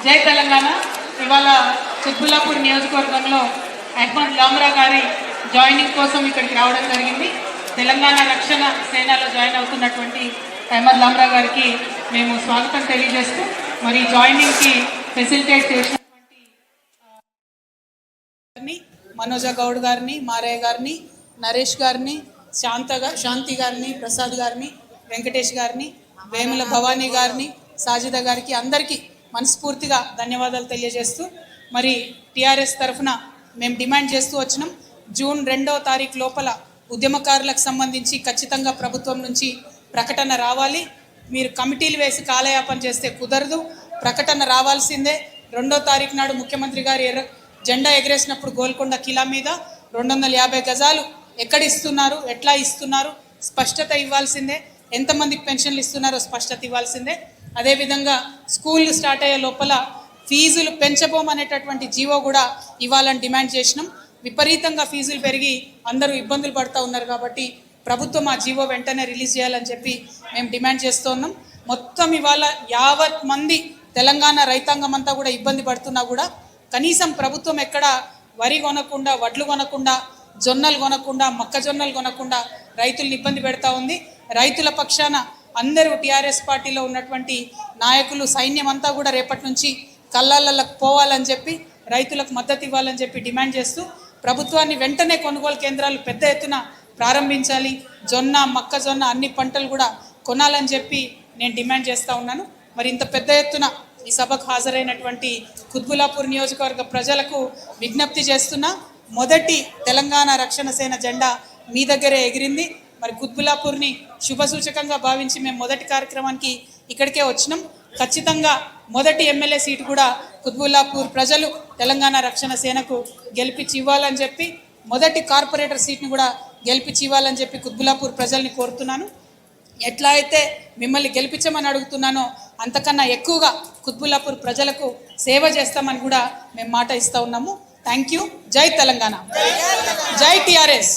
జై తెలంగాణ. ఇవాళ కుత్బుల్లాపూర్ నియోజకవర్గంలో అహ్మద్ లామ్రా గారి జాయినింగ్ కోసం ఇక్కడికి రావడం జరిగింది. తెలంగాణ రక్షణ సేనలో జాయిన్ అవుతున్నటువంటి అహ్మద్ లామ్రా గారికి మేము స్వాగతం తెలియజేస్తూ మరి జాయినింగ్కి ఫెసిలిటేట్ చేసినటువంటి మనోజ గౌడ్ గారిని, మారయ్య గారిని, నరేష్ గారిని, శాంతి గారిని, ప్రసాద్ గారిని, వెంకటేష్ గారిని, వేముల భవానీ గారిని, సాజిద గారికి అందరికీ మనస్ఫూర్తిగా ధన్యవాదాలు తెలియజేస్తూ మరి టీఆర్ఎస్ తరఫున మేము డిమాండ్ చేస్తూ వచ్చినాం. జూన్ 2వ తారీఖు లోపల ఉద్యమకారులకు సంబంధించి ఖచ్చితంగా ప్రభుత్వం నుంచి ప్రకటన రావాలి. మీరు కమిటీలు వేసి కాలయాపన చేస్తే కుదరదు, ప్రకటన రావాల్సిందే. 2వ తారీఖు నాడు ముఖ్యమంత్రి గారు జెండా ఎగరేసినప్పుడు గోల్కొండ కిలా మీద 250 గజాలు ఎక్కడ ఇస్తున్నారు, ఎట్లా ఇస్తున్నారు స్పష్టత ఇవ్వాల్సిందే. ఎంతమందికి పెన్షన్లు ఇస్తున్నారో స్పష్టత ఇవ్వాల్సిందే. అదేవిధంగా స్కూళ్ళు స్టార్ట్ అయ్యే లోపల ఫీజులు పెంచబోమనేటటువంటి జీవో కూడా ఇవ్వాలని డిమాండ్ చేసినాం. విపరీతంగా ఫీజులు పెరిగి అందరూ ఇబ్బందులు పడుతూ ఉన్నారు కాబట్టి ప్రభుత్వం ఆ జీవో వెంటనే రిలీజ్ చేయాలని చెప్పి మేము డిమాండ్ చేస్తున్నాం. మొత్తం ఇవాళ 50 మంది తెలంగాణ రైతాంగం అంతా కూడా ఇబ్బంది పడుతున్నా కూడా కనీసం ప్రభుత్వం ఎక్కడ వరి కొనకుండా, వడ్లు కొనకుండా, జొన్నలు కొనకుండా, మొక్కజొన్నలు కొనకుండా రైతులను ఇబ్బంది పెడతా ఉంది. రైతుల పక్షాన అందరూ టీఆర్ఎస్ పార్టీలో ఉన్నటువంటి నాయకులు, సైన్యం అంతా కూడా రేపటి నుంచి కళ్ళాలకు పోవాలని చెప్పి రైతులకు మద్దతు ఇవ్వాలని చెప్పి డిమాండ్ చేస్తూ ప్రభుత్వాన్ని వెంటనే కొనుగోలు కేంద్రాలు పెద్ద ఎత్తున ప్రారంభించాలి. జొన్న, మొక్కజొన్న అన్ని పంటలు కూడా కొనాలని చెప్పి నేను డిమాండ్ చేస్తూ ఉన్నాను. మరి ఇంత పెద్ద ఎత్తున ఈ సభకు హాజరైనటువంటి కుత్బుల్లాపూర్ నియోజకవర్గ ప్రజలకు విజ్ఞప్తి చేస్తున్నా, మొదటి తెలంగాణ రక్షణ సేన జెండా మీ దగ్గరే ఎగిరింది. మరి కుత్బుల్లాపూర్ని శుభసూచకంగా భావించి మేము మొదటి కార్యక్రమానికి ఇక్కడికే వచ్చినాం. ఖచ్చితంగా మొదటి ఎమ్మెల్యే సీటు కూడా కుత్బుల్లాపూర్ ప్రజలు తెలంగాణ రక్షణ సేనకు గెలిపించి ఇవ్వాలని చెప్పి, మొదటి కార్పొరేటర్ సీట్ని కూడా గెలిపించి ఇవ్వాలని చెప్పి కుత్బుల్లాపూర్ ప్రజల్ని కోరుతున్నాను. ఎట్లా అయితే మిమ్మల్ని గెలిపించమని అడుగుతున్నానో అంతకన్నా ఎక్కువగా కుత్బుల్లాపూర్ ప్రజలకు సేవ చేస్తామని కూడా మేము మాట ఇస్తూ ఉన్నాము. Thank you. జై తెలంగాణ, జై టీఆర్ఎస్.